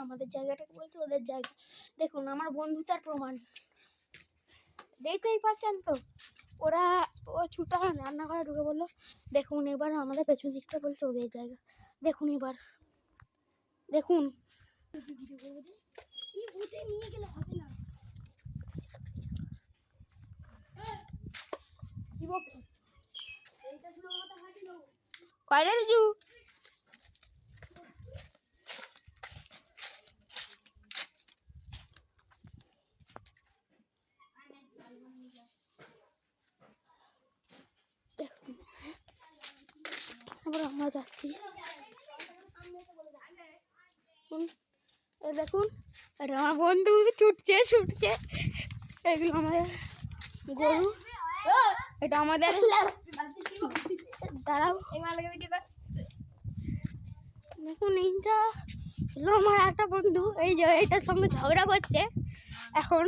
আমাদের জায়গাটাকে বলছে ওদের জায়গা। দেখুন আমার বন্ধুতার প্রমাণ, দেখতেই পাচ্ছেন তো। ওরা ছুটা রান্নাঘরে ঢুকে বললো। দেখুন এবার আমাদের পেছন দিকটা বলছে ওদের জায়গা। দেখুন এবার দেখুন, নিয়ে গেলে হবে না। কয়টা লিজু? এবার আমরা যাচ্ছি। দেখুন এটা আমার বন্ধু ছুটছে। এগুলো আমাদের গরু, এটা আমাদের দাঁড়াও। দেখুন এইটা হলো আমার একটা বন্ধু, এই যে এটার সঙ্গে ঝগড়া করছে এখন।